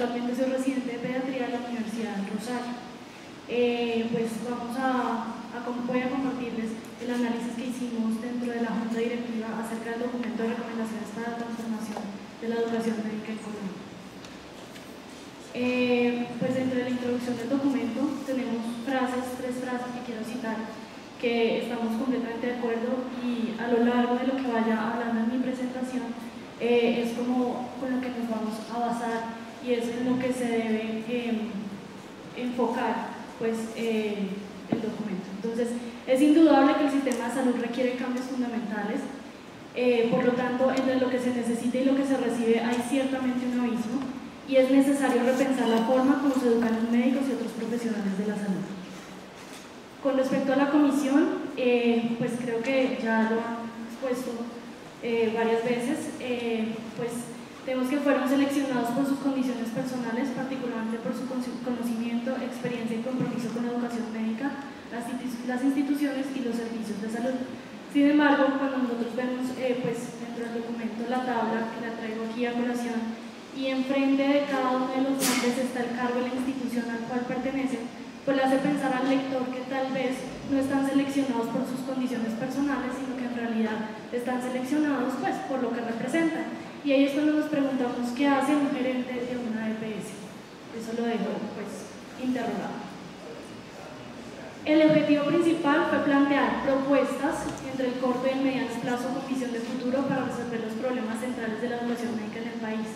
actualmente soy residente de pediatría de la Universidad del Rosario. Pues voy a compartirles el análisis que hicimos dentro de la Junta Directiva acerca del documento de recomendaciones para la transformación de la educación médica en Colombia. Pues dentro de la introducción del documento tenemos tres frases que quiero citar, que estamos completamente de acuerdo, y a lo largo de lo que vaya hablando en mi presentación es como con lo que nos vamos a basar y es en lo que se debe enfocar pues, el documento. Entonces, es indudable que el sistema de salud requiere cambios fundamentales, por lo tanto, entre lo que se necesita y lo que se recibe hay ciertamente un abismo y es necesario repensar la forma como se educan los médicos y otros profesionales de la salud. Con respecto a la comisión, pues creo que ya lo han expuesto varias veces, pues tenemos que fueron seleccionados por sus condiciones personales, particularmente por su conocimiento, experiencia y compromiso con la educación médica, las instituciones y los servicios de salud. Sin embargo, cuando nosotros vemos pues, dentro del documento la tabla, que la traigo aquí a colación, y enfrente de cada uno de los nombres está el cargo de la institución al cual pertenecen, pues le hace pensar al lector que tal vez no están seleccionados por sus condiciones personales, sino que en realidad están seleccionados pues, por lo que representan. Y ahí es cuando nos preguntamos qué hace un gerente de una EPS. Eso lo dejo pues, interrogado. El objetivo principal fue plantear propuestas entre el corto y el mediano plazo con visión de futuro para resolver los problemas centrales de la educación médica en el país.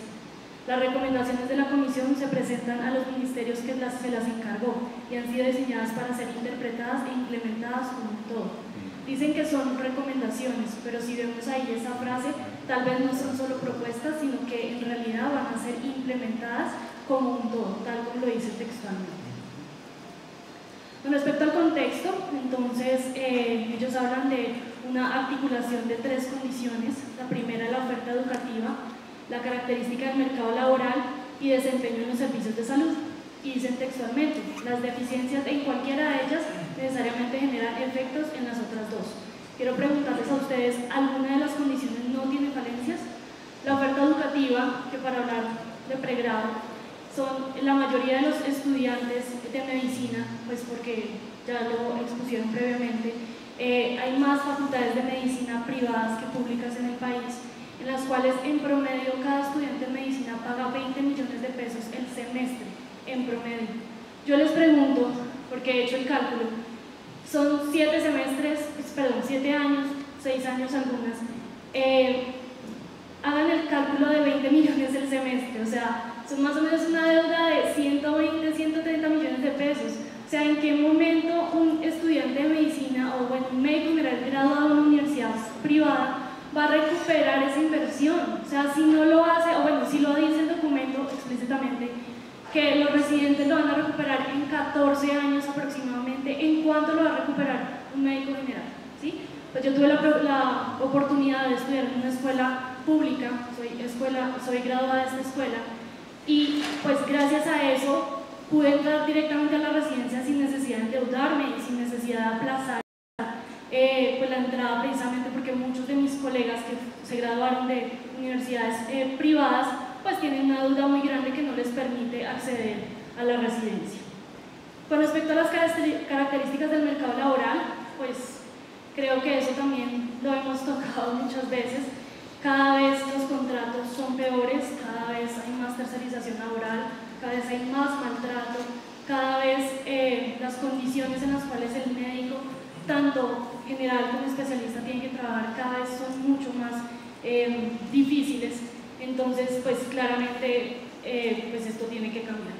Las recomendaciones de la Comisión se presentan a los ministerios que se las encargó y han sido diseñadas para ser interpretadas e implementadas como un todo. Dicen que son recomendaciones, pero si vemos ahí esa frase, tal vez no son solo propuestas, sino que en realidad van a ser implementadas como un todo, tal como lo dice textualmente. Con respecto al contexto, entonces ellos hablan de una articulación de tres condiciones. La primera, la oferta educativa, la característica del mercado laboral y desempeño en los servicios de salud. Y dicen textualmente, las deficiencias en cualquiera de ellas necesariamente generan efectos en las otras dos. Quiero preguntarles a ustedes, ¿alguna de las condiciones no tiene falencias? La oferta educativa, que para hablar de pregrado, son la mayoría de los estudiantes de medicina, pues porque ya lo expusieron previamente, hay más facultades de medicina privadas que públicas en el país, en las cuales en promedio cada estudiante de medicina paga 20 millones de pesos el semestre, en promedio. Yo les pregunto, porque he hecho el cálculo, son 7 años, 6 años algunas, hagan el cálculo de 20 millones el semestre, o sea, son más o menos una deuda de 120, 130 millones de pesos. O sea, ¿en qué momento un estudiante de medicina o bueno, un médico general graduado de una universidad privada va a recuperar esa inversión? O sea, si no lo hace, o bueno, si lo dice el documento explícitamente, que los residentes lo van a recuperar en 14 años aproximadamente, ¿en cuánto lo va a recuperar un médico general? ¿Sí? Pues yo tuve la oportunidad de estudiar en una escuela pública, soy graduada de esta escuela, y pues gracias a eso pude entrar directamente a la residencia sin necesidad de endeudarme y sin necesidad de aplazar pues la entrada, precisamente porque muchos de mis colegas que se graduaron de universidades privadas pues tienen una deuda muy grande que no les permite acceder a la residencia. Con respecto a las características del mercado laboral, pues creo que eso también lo hemos tocado muchas veces. Cada vez los contratos son peores, cada vez hay más tercerización laboral, cada vez hay más maltrato, cada vez las condiciones en las cuales el médico, tanto general como especialista, tiene que trabajar cada vez son mucho más difíciles. Entonces, pues claramente pues esto tiene que cambiar.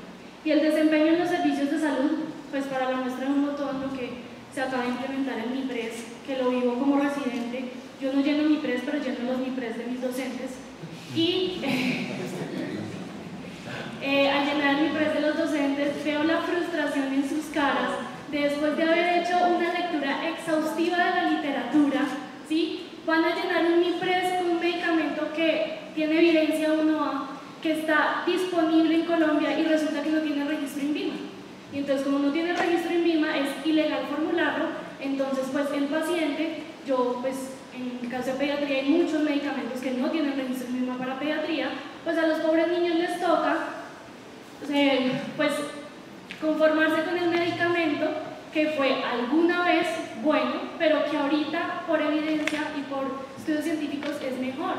Y el desempeño en los servicios de salud, pues para la muestra de un botón, lo que se acaba de implementar el MIPRES, que lo vivo como residente. Yo no lleno MIPRES, pero lleno los MIPRES de mis docentes. Y al llenar el MIPRES de los docentes, veo la frustración en sus caras de, después de haber hecho una lectura exhaustiva de la literatura, ¿sí? Van a llenar un MIPRES con un medicamento que tiene evidencia 1A, que está disponible en Colombia y resulta que no tiene registro INVIMA. Y entonces, como no tiene registro INVIMA, es ilegal formularlo. Entonces, pues el paciente, yo pues en el caso de pediatría hay muchos medicamentos que no tienen registro INVIMA para pediatría, pues a los pobres niños les toca pues conformarse con el medicamento que fue alguna vez bueno, pero que ahorita por evidencia y por estudios científicos es mejor.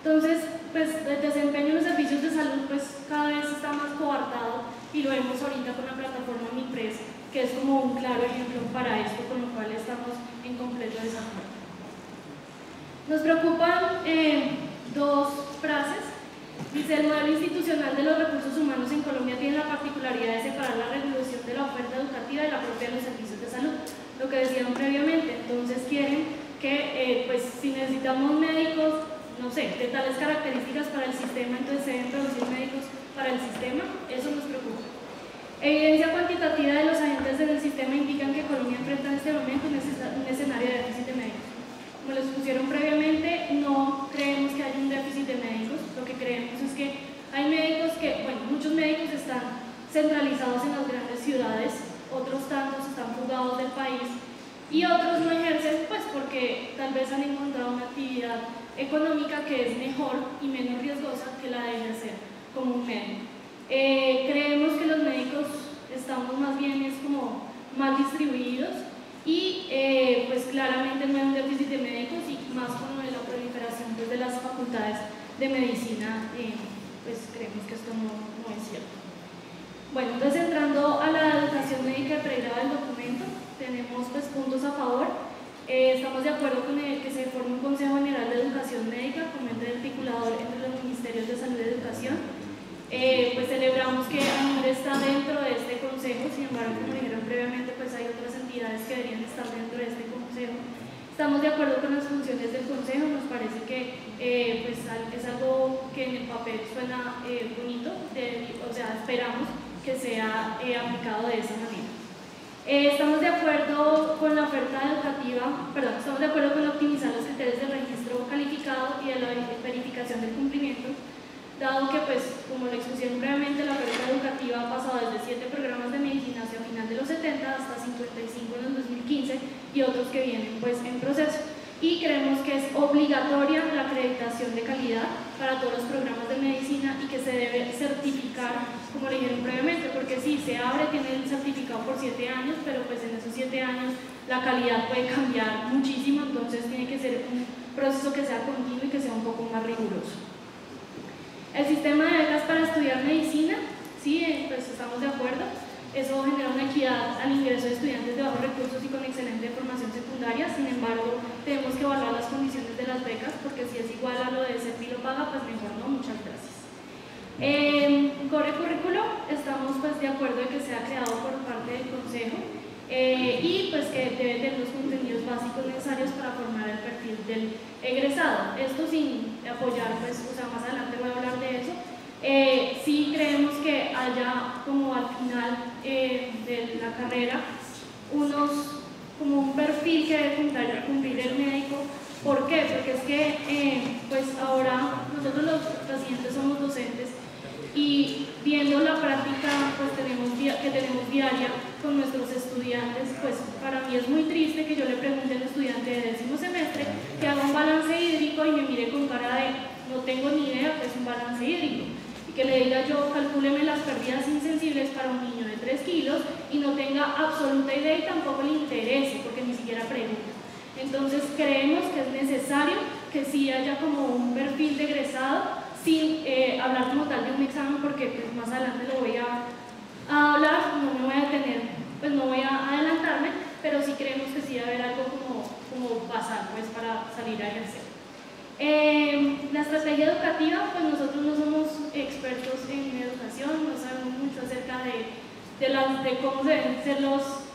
Entonces, pues el desempeño en los servicios de salud pues cada vez está más coartado y lo vemos ahorita con la plataforma MIPRES, que es como un claro ejemplo para esto, con lo cual estamos en completo desacuerdo. Nos preocupan dos frases. Dice, el modelo institucional de los recursos humanos en Colombia tiene la particularidad de separar la regulación de la oferta educativa de la propia de los servicios de salud, lo que decían previamente. Entonces quieren que, pues, si necesitamos médicos, no sé, de tales características para el sistema, entonces se deben producir médicos para el sistema. Eso nos preocupa. Evidencia cuantitativa de los agentes en el sistema indican que Colombia enfrenta en este momento un escenario de déficit de médicos. Como les pusieron previamente, no creemos que haya un déficit de médicos. Lo que creemos es que hay médicos que, bueno, muchos médicos están centralizados en las grandes ciudades, otros tantos están fugados del país y otros no ejercen, pues porque tal vez han encontrado una actividad económica que es mejor y menos riesgosa que la de ejercer como un médico. Creemos que los médicos estamos más bien es como mal distribuidos y pues claramente no hay un déficit de médicos y más con la proliferación pues, de las facultades de medicina, pues creemos que esto no es cierto. Bueno, entonces entrando a la educación médica de pregrado del documento, tenemos pues puntos a favor. Estamos de acuerdo con que se forme un Consejo General de Educación Médica como ente articulador entre los Ministerios de Salud y Educación. Pues celebramos que ANUR está dentro de este consejo, sin embargo, como dijeron previamente, pues hay otras entidades que deberían estar dentro de este consejo. Estamos de acuerdo con las funciones del consejo, nos parece que pues es algo que en el papel suena bonito, o sea, esperamos que sea aplicado de esa manera. Estamos de acuerdo con la oferta educativa, estamos de acuerdo con optimizar los criterios del registro calificado y de la verificación del cumplimiento, dado que, pues, como lo expusieron previamente, la oferta educativa ha pasado desde 7 programas de medicina hacia final de los 70 hasta 55 en el 2015 y otros que vienen pues en proceso. Y creemos que es obligatoria la acreditación de calidad para todos los programas de medicina y que se debe certificar, como le dijeron previamente, porque sí, se abre, tiene el certificado por 7 años, pero pues en esos 7 años la calidad puede cambiar muchísimo, entonces tiene que ser un proceso que sea continuo y que sea un poco más riguroso. El sistema de becas para estudiar medicina, sí, pues estamos de acuerdo. Eso genera una equidad al ingreso de estudiantes de bajos recursos y con excelente formación secundaria. Sin embargo, tenemos que evaluar las condiciones de las becas, porque si es igual a lo de Cepilo paga, pues mejor no. Muchas gracias. Core currículo, estamos pues de acuerdo en que sea creado por parte del Consejo y pues que debe tener los contenidos básicos necesarios para formar el perfil del egresado. Esto sin apoyar, pues, o sea, más adelante voy a hablar de eso. Sí creemos que haya como al final de la carrera como un perfil que debe cumplir el médico. ¿Por qué? Porque es que pues ahora nosotros los pacientes somos docentes y viendo la práctica pues que tenemos diaria con nuestros estudiantes, pues para mí es muy triste que yo le pregunte a un estudiante de 10º semestre que haga un balance hídrico y me mire con cara de no tengo ni idea que es un balance hídrico. Que le diga yo, calcúleme las pérdidas insensibles para un niño de 3 kilos y no tenga absoluta idea y tampoco le interese, porque ni siquiera pregunta. Entonces creemos que es necesario que sí haya como un perfil de egresado, sin hablar como tal de un examen, porque pues, más adelante lo voy a hablar, no me voy a detener, pues no voy a adelantarme, pero sí creemos que sí debe haber algo como basal pues, para salir a ejercer. La estrategia educativa, pues nosotros no somos expertos en educación, no sabemos mucho acerca de cómo deben ser los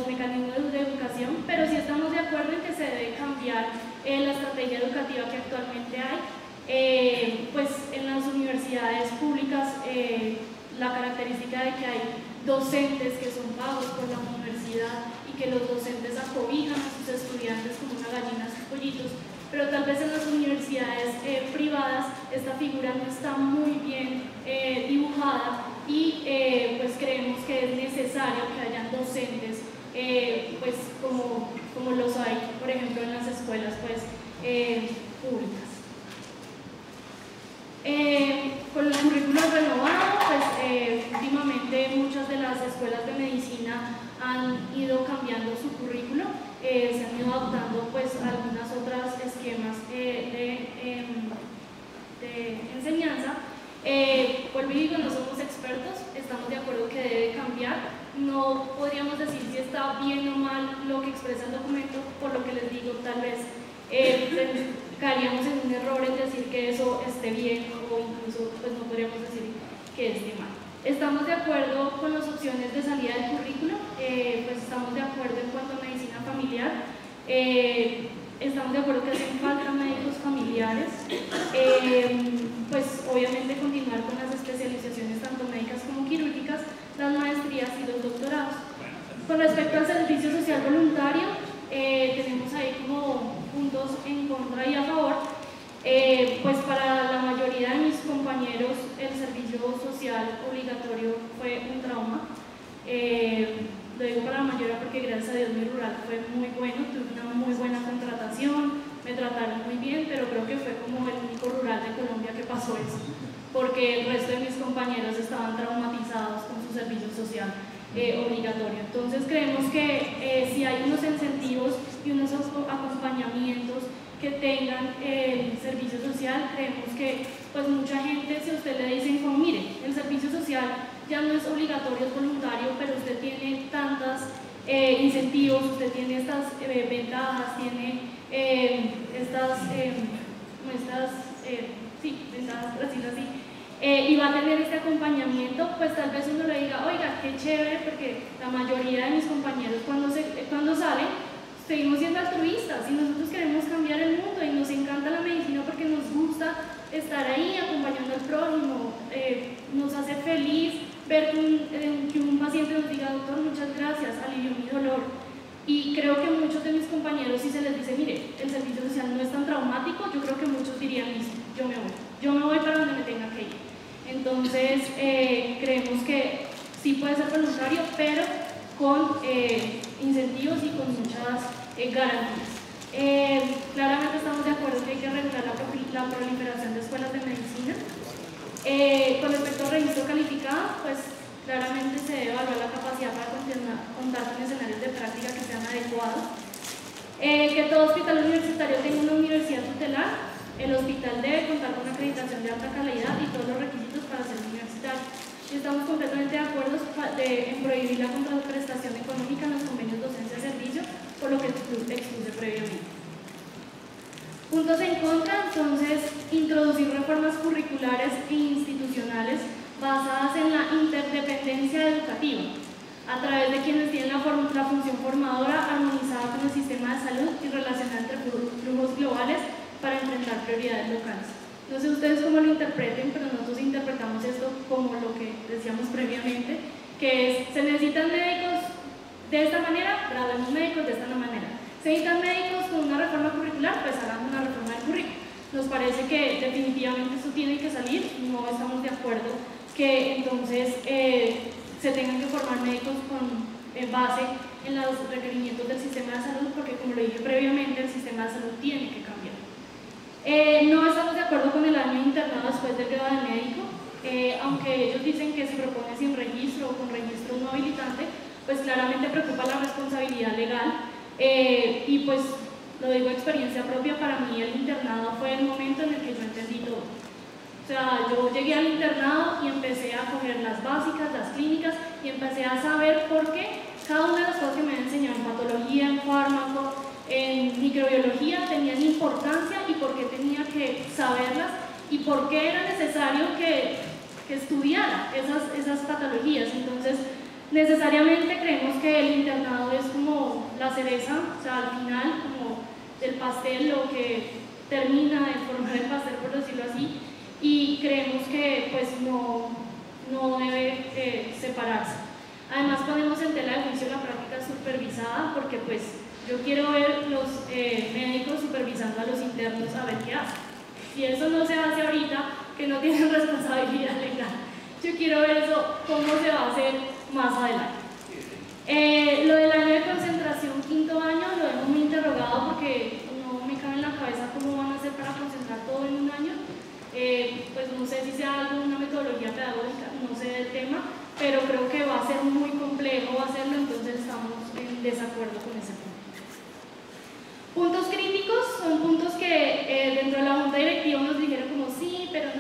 mecanismos de educación, pero sí estamos de acuerdo en que se debe cambiar la estrategia educativa que actualmente hay. Pues en las universidades públicas la característica de que hay docentes que son pagos por la universidad y que los docentes acobijan a sus estudiantes como una gallina a sus pollitos, pero tal vez en las universidades privadas esta figura no está muy bien dibujada y pues creemos que es necesario que hayan docentes pues como los hay, por ejemplo, en las escuelas pues, públicas. Con el currículo renovado, pues enseñanza. Vuelvo y digo, no somos expertos, estamos de acuerdo que debe cambiar. No podríamos decir si está bien o mal lo que expresa el documento, por lo que les digo, tal vez caeríamos en un error en decir que eso esté bien o incluso pues no podríamos decir que esté mal. Estamos de acuerdo con las opciones de salida del currículo, pues estamos de acuerdo en cuanto a medicina familiar, estamos de acuerdo que hacen falta médicos familiares, pues obviamente continuar con las especializaciones tanto médicas como quirúrgicas, las maestrías y los doctorados. Con respecto al servicio social voluntario, tenemos ahí como puntos en contra y a favor. Pues para la mayoría de mis compañeros el servicio social obligatorio fue un trauma. Lo digo para la mayoría porque gracias a Dios mi rural fue muy bueno, tuve una muy buena contratación, me trataron muy bien, pero creo que fue como el único rural de Colombia que pasó eso, porque el resto de mis compañeros estaban traumatizados con su servicio social obligatorio. Entonces creemos que si hay unos incentivos y unos acompañamientos que tengan el servicio social, creemos que pues mucha gente, si a usted le dicen como mire, el servicio social ya no es obligatorio, es voluntario, pero usted tiene tantos incentivos, usted tiene estas ventajas, tiene ventajas, por decirlo así, y va a tener este acompañamiento, pues tal vez uno le diga, oiga, qué chévere, porque la mayoría de mis compañeros cuando salen, seguimos siendo altruistas y nosotros queremos cambiar el mundo y nos encanta la medicina porque nos gusta estar ahí acompañando al prójimo, nos hace feliz ver que un paciente nos diga, doctor, muchas gracias, alivió mi dolor. Y creo que muchos de mis compañeros, si se les dice, mire, el servicio social no es tan traumático, yo creo que muchos dirían, yo me voy para donde me tenga que ir. Entonces, creemos que sí puede ser voluntario, pero con incentivos y con muchas garantías. Claramente estamos de acuerdo que hay que regular la proliferación de escuelas de medicina. Con respecto al registro calificado, pues claramente se debe evaluar la capacidad para contar con escenarios de práctica que sean adecuados. Que todo hospital universitario tenga una universidad tutelar. El hospital debe contar con una acreditación de alta calidad y todos los requisitos para ser universitario. Y estamos completamente de acuerdo en prohibir la contraprestación económica en los convenios docencia-servicio, por lo que expuse previamente. Puntos en contra, entonces, introducir reformas curriculares e institucionales basadas en la interdependencia educativa, a través de quienes tienen la función formadora armonizada con el sistema de salud y relacionada entre flujos globales para enfrentar prioridades locales. No sé ustedes cómo lo interpreten, pero nosotros interpretamos esto como lo que decíamos previamente, que es, se necesitan médicos de esta manera, grabemos médicos de esta manera. Se necesitan médicos con una reforma curricular, pues hagan una reforma del currículo. Nos parece que definitivamente esto tiene que salir, no estamos de acuerdo que entonces se tengan que formar médicos con base en los requerimientos del sistema de salud, porque como lo dije previamente, el sistema de salud tiene que cambiar. No estamos de acuerdo con el año internado después del grado de médico, aunque ellos dicen que se propone sin registro o con registro no habilitante, pues claramente preocupa la responsabilidad legal y pues lo digo de experiencia propia, para mí el internado fue el momento en el que yo entendí todo. O sea, yo llegué al internado y empecé a coger las básicas, las clínicas y empecé a saber por qué cada una de las cosas que me enseñaron en patología, en fármaco, en microbiología tenían importancia y por qué tenía que saberlas y por qué era necesario que estudiara esas patologías. Entonces, necesariamente creemos que el internado es como la cereza, o sea, al final, como del pastel, lo que termina de formar el pastel, por decirlo así, y creemos que pues no debe separarse. Además, ponemos en tela de juicio la práctica supervisada, porque pues yo quiero ver los médicos supervisando a los internos a ver qué hacen. Si eso no se hace ahorita, que no tienen responsabilidad legal, yo quiero ver eso, cómo se va a hacer más adelante. Lo del año de concentración, quinto año, lo dejo muy interrogado porque no me cabe en la cabeza cómo van a hacer para concentrar todo en un año. Pues no sé si sea alguna metodología pedagógica, no sé del tema, pero creo que va a ser muy complejo hacerlo, entonces estamos en desacuerdo con ese punto. Puntos críticos son puntos que dentro de la junta directiva nos dijeron como sí, pero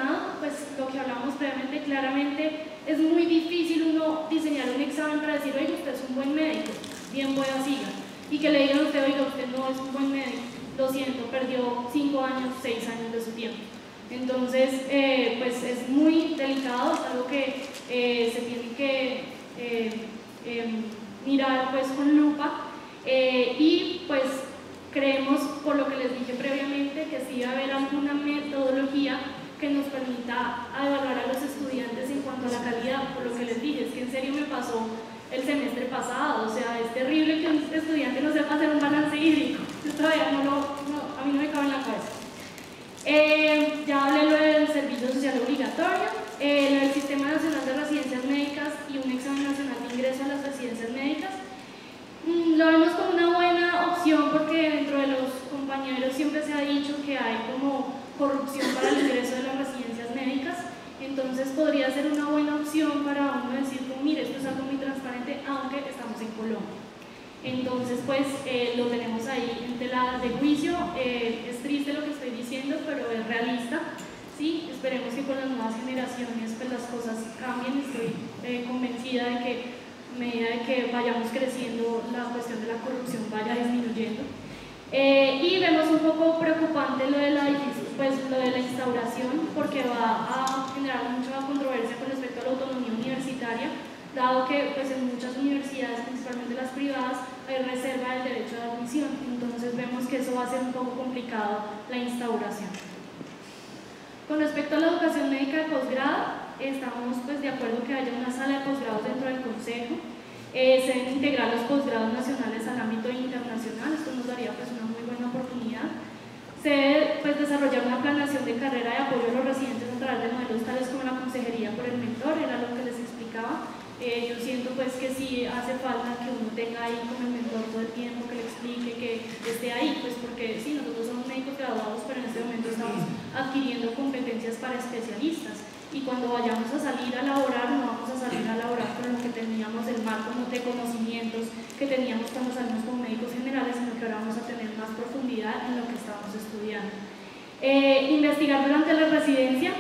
desafortunado, pues lo que hablamos previamente, claramente es muy difícil uno diseñar un examen para decir, oiga, usted es un buen médico, bien pueda siga, y que le digan a usted, oiga, usted no es un buen médico, lo siento, perdió 5 años, 6 años de su tiempo. Entonces, pues es muy delicado, es algo que se tiene que mirar pues con lupa, y pues creemos, por lo que les dije previamente, que sí va a haber alguna metodología que nos permita evaluar a los estudiantes en cuanto a la calidad. Por lo que les dije, es que en serio me pasó el semestre pasado, o sea, es terrible que un estudiante no sepa hacer un balance hídrico. Yo todavía a mí no me cabe en la cabeza. Ya hablé lo del servicio social obligatorio, lo del Sistema Nacional de Residencias Médicas y un examen nacional de ingreso a las residencias médicas. Lo vemos como una buena opción porque dentro de los compañeros siempre se ha dicho que hay como corrupción para el ingreso de las residencias médicas, entonces podría ser una buena opción para uno decir, como, mire, esto es algo muy transparente, aunque estamos en Colombia. Entonces, pues lo tenemos ahí en tela de juicio. Es triste lo que estoy diciendo, pero es realista. Sí, esperemos que con las nuevas generaciones pues las cosas cambien. Estoy convencida de que a medida de que vayamos creciendo la cuestión de la corrupción vaya disminuyendo. Y vemos un poco preocupante lo de la instauración, porque va a generar mucha controversia con respecto a la autonomía universitaria, dado que pues, en muchas universidades, principalmente las privadas, hay reserva del derecho de admisión. Entonces vemos que eso va a ser un poco complicado la instauración. Con respecto a la educación médica de posgrado, estamos pues, de acuerdo que haya una sala de posgrados dentro del Consejo. Se deben integrar los posgrados nacionales al ámbito internacional, esto nos daría pues, una muy buena oportunidad. Se debe pues, desarrollar una planeación de carrera de apoyo a los residentes a través de modelos tales como la consejería por el mentor, era lo que les explicaba. Yo siento pues que sí hace falta que uno tenga ahí con el mentor todo el tiempo, que le explique, que esté ahí, pues porque sí, nosotros somos médicos graduados, pero en este momento estamos adquiriendo competencias para especialistas, y cuando vayamos a salir a laborar, no vamos a salir a laborar con lo que teníamos el marco de conocimientos que teníamos cuando salimos como médicos generales, sino que ahora vamos a tener más profundidad en lo que estamos estudiando. Investigar durante la residencia.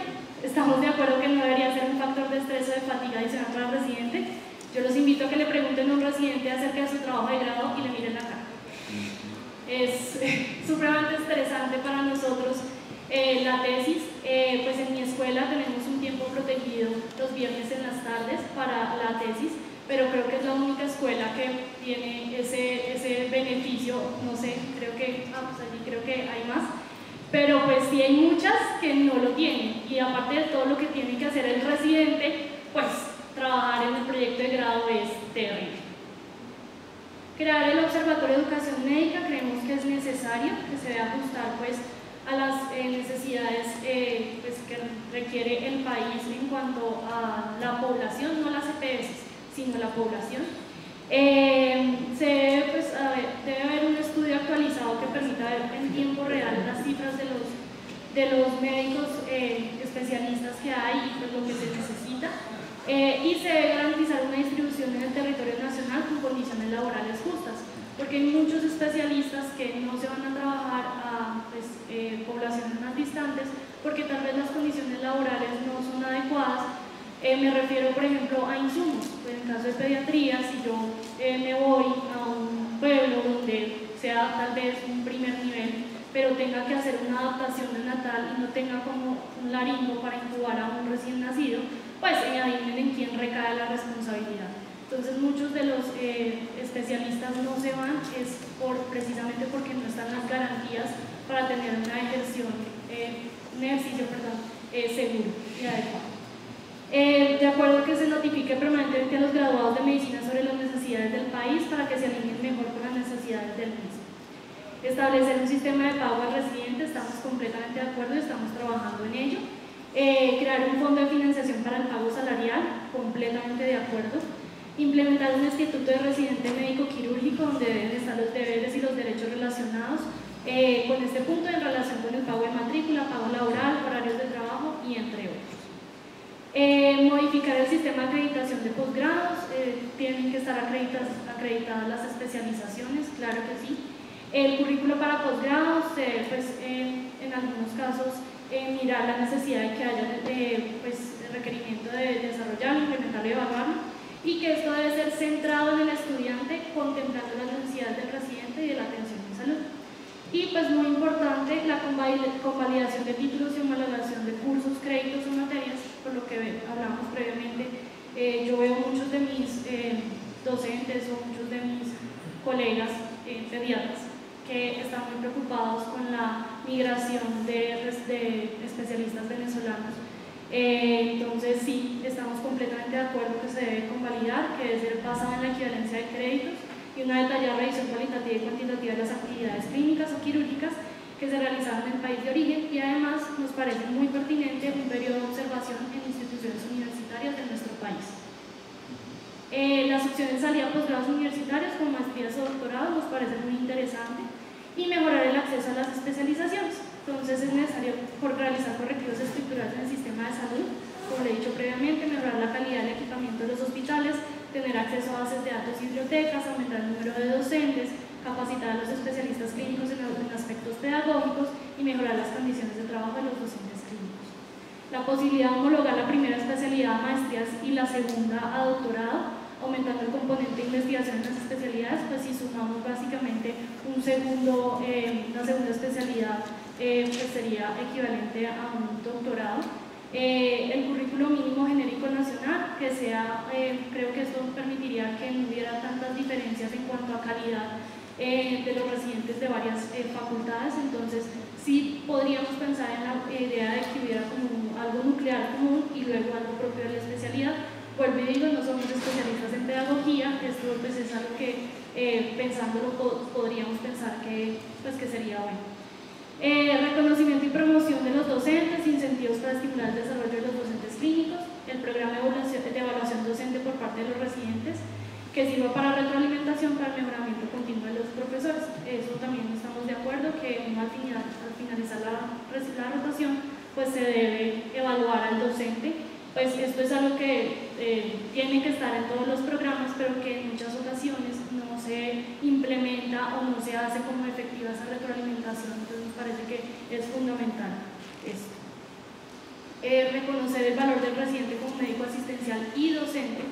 Estamos de acuerdo que no debería ser un factor de estrés o de fatiga adicional para el residente. Yo los invito a que le pregunten a un residente acerca de su trabajo de grado y le miren la cara. Es supremamente estresante para nosotros la tesis. Pues en mi escuela tenemos un tiempo protegido los viernes en las tardes para la tesis, pero creo que es la única escuela que tiene ese beneficio. No sé, creo que allí creo que hay más. Pero pues sí hay muchas que no lo tienen, y aparte de todo lo que tiene que hacer el residente, pues trabajar en el proyecto de grado es terrible. Crear el Observatorio de Educación Médica creemos que es necesario, que se debe ajustar pues a las necesidades pues, que requiere el país en cuanto a la población, no las EPS, sino la población. Debe haber un estudio actualizado que permita ver en tiempo real las cifras de los médicos especialistas que hay y pues lo que se necesita, y se debe garantizar una distribución en el territorio nacional con condiciones laborales justas, porque hay muchos especialistas que no se van a trabajar a poblaciones más distantes porque tal vez las condiciones laborales no son adecuadas. Me refiero, por ejemplo, a insumos. Pues en caso de pediatría, si yo me voy a un pueblo donde sea tal vez un primer nivel, pero tenga que hacer una adaptación neonatal y no tenga como un laringo para incubar a un recién nacido, pues adivinen en quién recae la responsabilidad. Entonces muchos de los especialistas no se van precisamente porque no están las garantías para tener un ejercicio seguro y adecuado. De acuerdo que se notifique permanentemente a los graduados de medicina sobre las necesidades del país para que se alineen mejor con las necesidades del mismo. Establecer un sistema de pago al residente, estamos completamente de acuerdo y estamos trabajando en ello. Crear un fondo de financiación para el pago salarial, completamente de acuerdo. Implementar un instituto de residente médico quirúrgico donde deben estar los deberes y los derechos relacionados con este punto en relación con el pago de matrícula, pago laboral, horarios de trabajo y entre otros. Modificar el sistema de acreditación de posgrados, tienen que estar acreditadas las especializaciones, claro que sí. El currículo para posgrados, en algunos casos mirar la necesidad de que haya pues, el requerimiento de desarrollarlo, implementarlo y evaluarlo, y que esto debe ser centrado en el estudiante, contemplando las necesidades del residente y de la atención en salud. Y pues muy importante, la convalidación de títulos y homologación de cursos, créditos o materias, por lo que hablamos previamente. Yo veo muchos de mis docentes o muchos de mis colegas pediatras que están muy preocupados con la migración de especialistas venezolanos. Entonces sí, estamos completamente de acuerdo que se debe convalidar, que debe ser basada en la equivalencia de créditos y una detallada revisión cualitativa y cuantitativa de las actividades clínicas o quirúrgicas que se realizaron en el país de origen, y además nos parece muy pertinente un periodo de observación en instituciones universitarias de nuestro país. Las opciones de salida a posgrados universitarios con maestrías o doctorados nos parece muy interesante, y mejorar el acceso a las especializaciones. Entonces es necesario realizar correctivos estructurales en el sistema de salud, como le he dicho previamente, mejorar la calidad del equipamiento de los hospitales, tener acceso a bases de datos y bibliotecas, aumentar el número de docentes, capacitar a los especialistas clínicos en aspectos pedagógicos y mejorar las condiciones de trabajo de los docentes clínicos. La posibilidad de homologar la primera especialidad a maestrías y la segunda a doctorado, aumentando el componente de investigación en las especialidades, pues si sumamos básicamente una segunda especialidad, pues sería equivalente a un doctorado. El currículo mínimo genérico nacional, que sea, creo que esto permitiría que no hubiera tantas diferencias en cuanto a calidad de los residentes de varias facultades. Entonces sí podríamos pensar en la idea de que hubiera como algo nuclear común y luego algo propio de la especialidad. Vuelvo y digo, no somos especialistas en pedagogía, esto pues es algo que pensándolo podríamos pensar que sería bueno. Reconocimiento y promoción de los docentes, incentivos para estimular el desarrollo de los docentes clínicos, el programa de evaluación docente por parte de los residentes, que sirva para retroalimentación para el mejoramiento continuo de los profesores. Eso también estamos de acuerdo, que al finalizar la rotación pues se debe evaluar al docente. Pues esto es algo que tiene que estar en todos los programas, pero que en muchas ocasiones no se implementa o no se hace como efectiva esa retroalimentación. Entonces nos parece que es fundamental esto. Reconocer el valor del residente como médico asistencial y docente,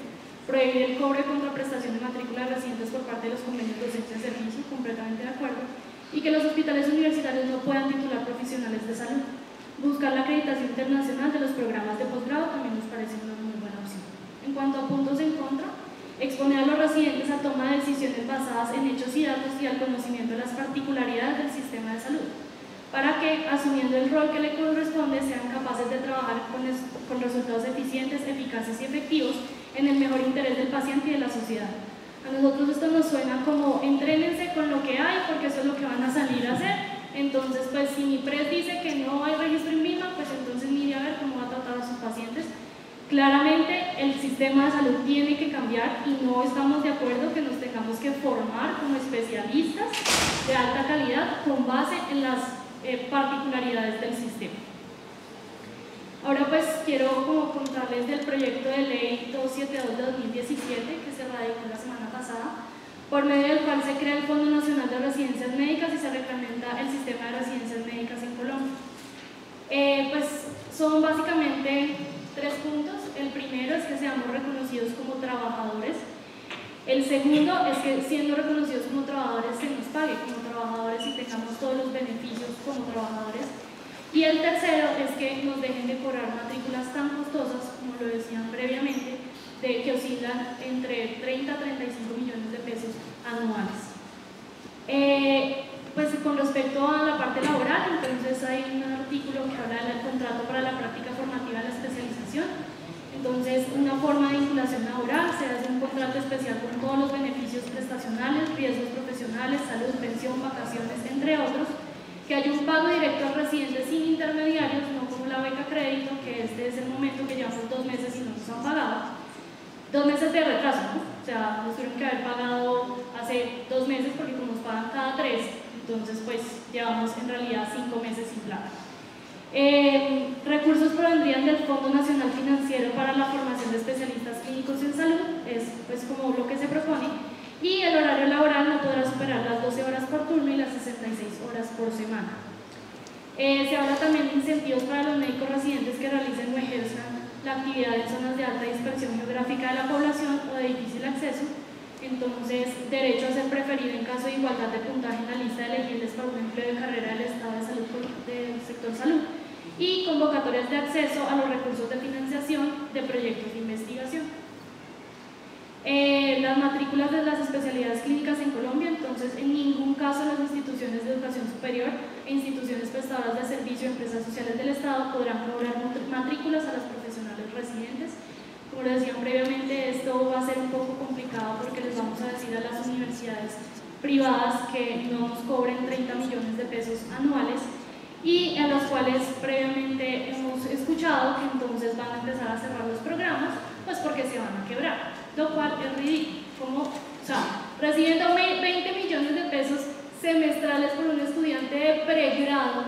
prohibir el cobro de contraprestación de matrícula de residentes por parte de los convenios docentes de servicio, completamente de acuerdo, y que los hospitales universitarios no puedan titular profesionales de salud. Buscar la acreditación internacional de los programas de posgrado también nos parece una muy buena opción. En cuanto a puntos en contra, exponer a los residentes a toma de decisiones basadas en hechos y datos y al conocimiento de las particularidades del sistema de salud, para que, asumiendo el rol que le corresponde, sean capaces de trabajar con resultados eficientes, eficaces y efectivos en el mejor interés del paciente y de la sociedad. A nosotros esto nos suena como entrénense con lo que hay, porque eso es lo que van a salir a hacer. Entonces, pues si mi PRES dice que no hay registro en VIMA, pues entonces mire a ver cómo va a tratar a sus pacientes. Claramente el sistema de salud tiene que cambiar y no estamos de acuerdo que nos tengamos que formar como especialistas de alta calidad con base en las particularidades del sistema. Ahora pues quiero como contarles del proyecto de ley 272 de 2017 que se radicó la semana pasada, por medio del cual se crea el Fondo Nacional de Residencias Médicas y se reglamenta el sistema de residencias médicas en Colombia. Pues son básicamente 3 puntos. El primero es que seamos reconocidos como trabajadores. El segundo es que siendo reconocidos como trabajadores se nos pague como trabajadores y tengamos todos los beneficios como trabajadores. Y el tercero es que nos dejen de cobrar matrículas tan costosas, como lo decían previamente, que oscilan entre 30 a 35 millones de pesos anuales. Pues con respecto a la parte laboral, entonces hay un artículo que habla del contrato para la práctica formativa de la especialización. Entonces, una forma de vinculación laboral, se hace un contrato especial con todos los beneficios prestacionales, riesgos profesionales, salud, pensión, vacaciones, entre otros, que haya un pago directo al residente sin intermediarios, no como la beca crédito, que este es el momento que llevamos 2 meses y no nos han pagado. 2 meses de retraso, ¿no? O sea, nos tuvieron que haber pagado hace 2 meses porque como nos pagan cada 3, entonces pues llevamos en realidad 5 meses sin plata. Recursos provendrían del Fondo Nacional Financiero para la Formación de Especialistas Clínicos en Salud, es pues como lo que se propone, y el horario laboral no podrá superar las 12 horas por turno y las 66 horas por semana. Se habla también de incentivos para los médicos residentes que realicen o ejerzan la actividad en zonas de alta dispersión geográfica de la población o de difícil acceso. Entonces, derecho a ser preferido en caso de igualdad de puntaje en la lista de elegibles para un empleo de carrera del estado de salud del sector salud, y convocatorias de acceso a los recursos de financiación de proyectos de investigación. Las matrículas de las especialidades clínicas en Colombia, entonces en ningún caso las instituciones de educación superior e instituciones prestadoras de servicio y empresas sociales del Estado podrán cobrar matrículas a las profesionales residentes. Como les decía previamente, esto va a ser un poco complicado porque les vamos a decir a las universidades privadas que no nos cobren 30 millones de pesos anuales, y a las cuales previamente hemos escuchado que entonces van a empezar a cerrar los programas, pues porque se van a quebrar, lo cual es ridículo. Como, o sea, recibiendo 20 millones de pesos semestrales por un estudiante de pregrado,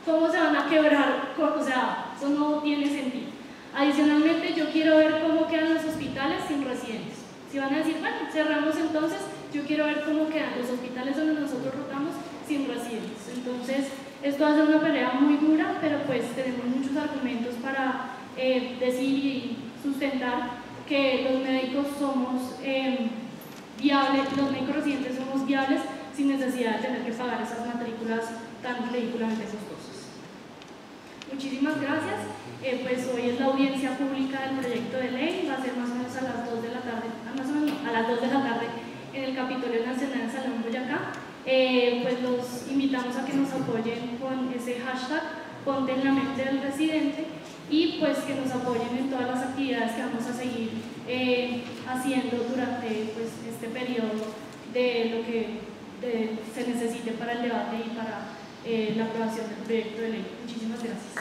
¿cómo se van a quebrar? O sea, eso no tiene sentido. Adicionalmente, yo quiero ver cómo quedan los hospitales sin residentes. Si van a decir, bueno, cerramos entonces, yo quiero ver cómo quedan los hospitales donde nosotros rotamos sin residentes. Entonces, esto va a ser una pelea muy dura, pero pues tenemos muchos argumentos para decir y sustentar que los médicos somos viables, los médicos residentes somos viables sin necesidad de tener que pagar esas matrículas tan ridículamente costosas. Muchísimas gracias. Pues hoy es la audiencia pública del proyecto de ley, va a ser más o menos a las 2 de la tarde, a las 2 de la tarde en el Capitolio Nacional en Salón Boyacá. Pues los invitamos a que nos apoyen con ese hashtag Ponte en la mente del residente, y pues que nos apoyen en todas las actividades que vamos a seguir haciendo durante pues, este periodo de lo que se necesite para el debate y para la aprobación del proyecto de ley. Muchísimas gracias.